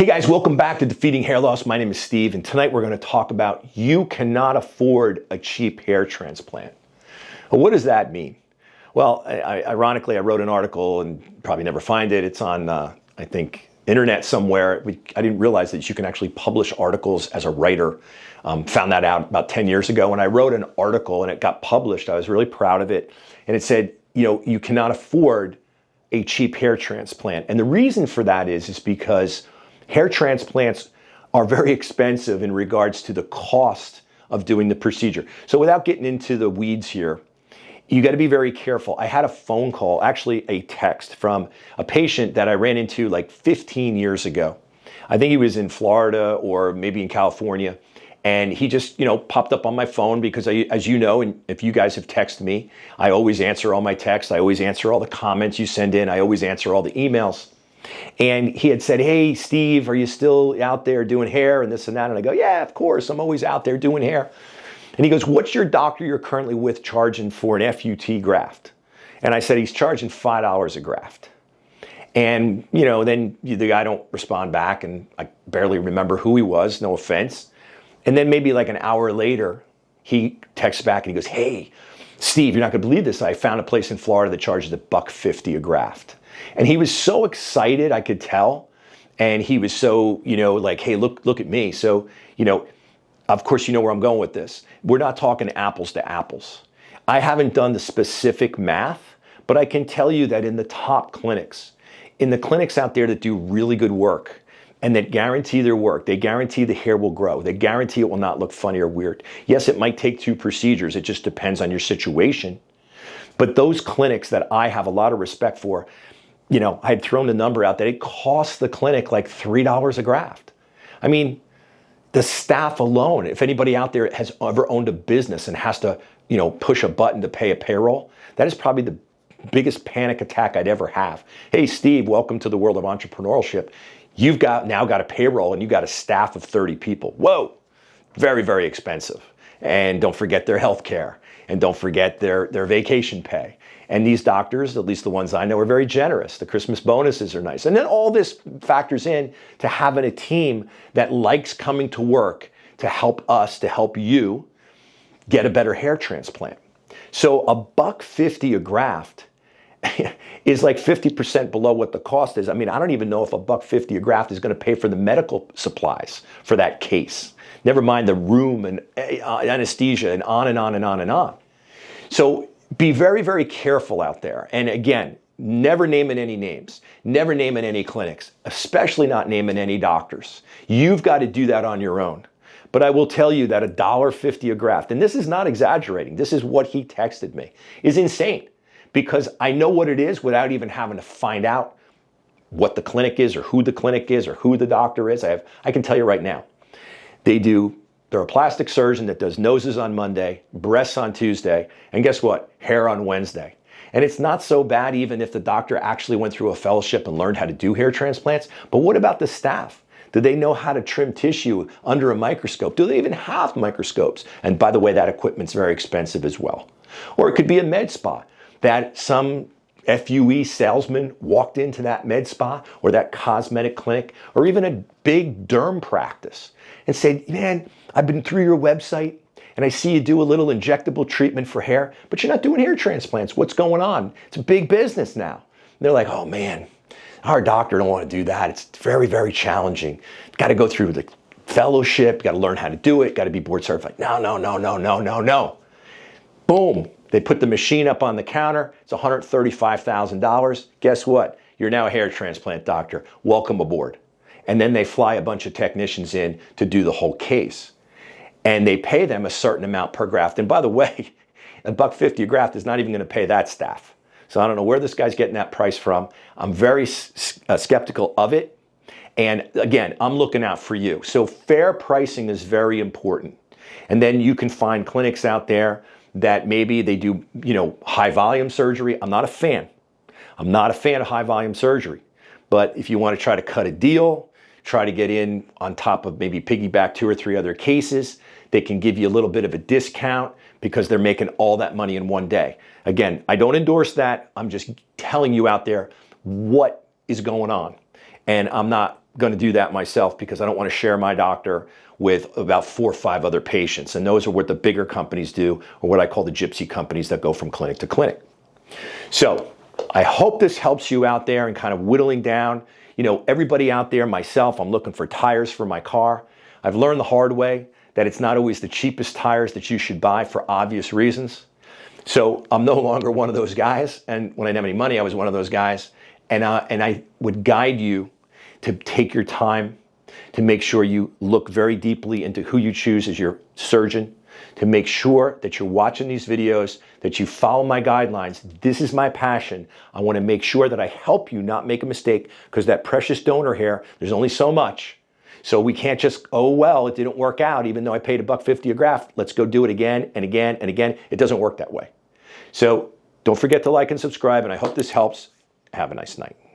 Hey guys, welcome back to Defeating Hair Loss. My name is Steve, and tonight we're going to talk about you cannot afford a cheap hair transplant. Well, what does that mean? Well, ironically, I wrote an article and probably never find it. It's on, I think, internet somewhere. I didn't realize that you can actually publish articles as a writer. Found that out about 10 years ago. When I wrote an article and it got published, I was really proud of it. And it said, you cannot afford a cheap hair transplant. And the reason for that is because hair transplants are very expensive in regards to the cost of doing the procedure. So without getting into the weeds here, you got to be very careful. I had a phone call, actually a text from a patient that I ran into like 15 years ago. I think he was in Florida or maybe in California. And he just, popped up on my phone because as you know, and if you guys have texted me, I always answer all my texts. I always answer all the comments you send in. I always answer all the emails. And he had said, "Hey, Steve, are you still out there doing hair and this and that?" And I go, "Yeah, of course. I'm always out there doing hair." And he goes, "What's your doctor you're currently with charging for an FUT graft?" And I said, "He's charging $5 a graft." And, then the guy don't respond back, and I barely remember who he was, no offense. And then maybe like an hour later, he texts back and he goes, "Hey, Steve, you're not gonna believe this. I found a place in Florida that charges $1.50 a graft." And he was so excited, I could tell. And he was so, like, "Hey, look at me." So, of course, you know where I'm going with this. We're not talking apples to apples. I haven't done the specific math, but I can tell you that in the top clinics, in the clinics out there that do really good work and that guarantee their work, they guarantee the hair will grow. They guarantee it will not look funny or weird. Yes, it might take 2 procedures. It just depends on your situation. But those clinics that I have a lot of respect for, I had thrown the number out that it costs the clinic like $3 a graft. I mean, the staff alone, if anybody out there has ever owned a business and has to, push a button to pay a payroll, that is probably the biggest panic attack I'd ever have. "Hey, Steve, welcome to the world of entrepreneurship. You've now got a payroll and you've got a staff of 30 people. Whoa, very, very expensive. And don't forget their health care, and don't forget their vacation pay. And these doctors, at least the ones I know, are very generous. The Christmas bonuses are nice. And then all this factors in to having a team that likes coming to work to help us, to help you get a better hair transplant. So $1.50 a graft is like 50% below what the cost is. I mean, I don't even know if $1.50 a graft is going to pay for the medical supplies for that case. Never mind the room and anesthesia and on and on and on and on. So be very, very careful out there. And again, never naming any names, never naming any clinics, especially not naming any doctors. You've got to do that on your own. But I will tell you that $1.50 a graft, and this is not exaggerating, this is what he texted me, is insane. Because I know what it is without even having to find out what the clinic is or who the clinic is or who the doctor is. I can tell you right now. They're a plastic surgeon that does noses on Monday, breasts on Tuesday, and guess what? Hair on Wednesday. And it's not so bad even if the doctor actually went through a fellowship and learned how to do hair transplants. But what about the staff? Do they know how to trim tissue under a microscope? Do they even have microscopes? And by the way, that equipment's very expensive as well. Or it could be a med spa that some FUE salesman walked into that med spa or that cosmetic clinic or even a big derm practice and said, "Man, I've been through your website and I see you do a little injectable treatment for hair, but you're not doing hair transplants. What's going on? It's a big business now." And they're like, "Oh man, our doctor don't want to do that. It's very, very challenging. Got to go through the fellowship, got to learn how to do it, got to be board certified." No. Boom. They put the machine up on the counter. It's $135,000. Guess what? You're now a hair transplant doctor. Welcome aboard. And then they fly a bunch of technicians in to do the whole case. And they pay them a certain amount per graft. And by the way, $1.50 a graft is not even going to pay that staff. So I don't know where this guy's getting that price from. I'm very skeptical of it. And again, I'm looking out for you. So fair pricing is very important. And then you can find clinics out there that maybe they do, high volume surgery. I'm not a fan. I'm not a fan of high volume surgery. But if you want to try to cut a deal, try to get in on top of maybe piggyback 2 or 3 other cases, they can give you a little bit of a discount because they're making all that money in one day. Again, I don't endorse that. I'm just telling you out there what is going on. And I'm not going to do that myself because I don't want to share my doctor with about 4 or 5 other patients. And those are what the bigger companies do, or what I call the gypsy companies that go from clinic to clinic. So I hope this helps you out there in kind of whittling down. You know, everybody out there, myself, I'm looking for tires for my car. I've learned the hard way that it's not always the cheapest tires that you should buy for obvious reasons. So I'm no longer one of those guys. And when I didn't have any money, I was one of those guys. And I would guide you to take your time to make sure you look very deeply into who you choose as your surgeon, to make sure that you're watching these videos, that you follow my guidelines. This is my passion. I want to make sure that I help you not make a mistake, because that precious donor hair, there's only so much. So we can't just, oh, well, it didn't work out, even though I paid $1.50 a graft. Let's go do it again and again and again. It doesn't work that way. So don't forget to like and subscribe, and I hope this helps. Have a nice night.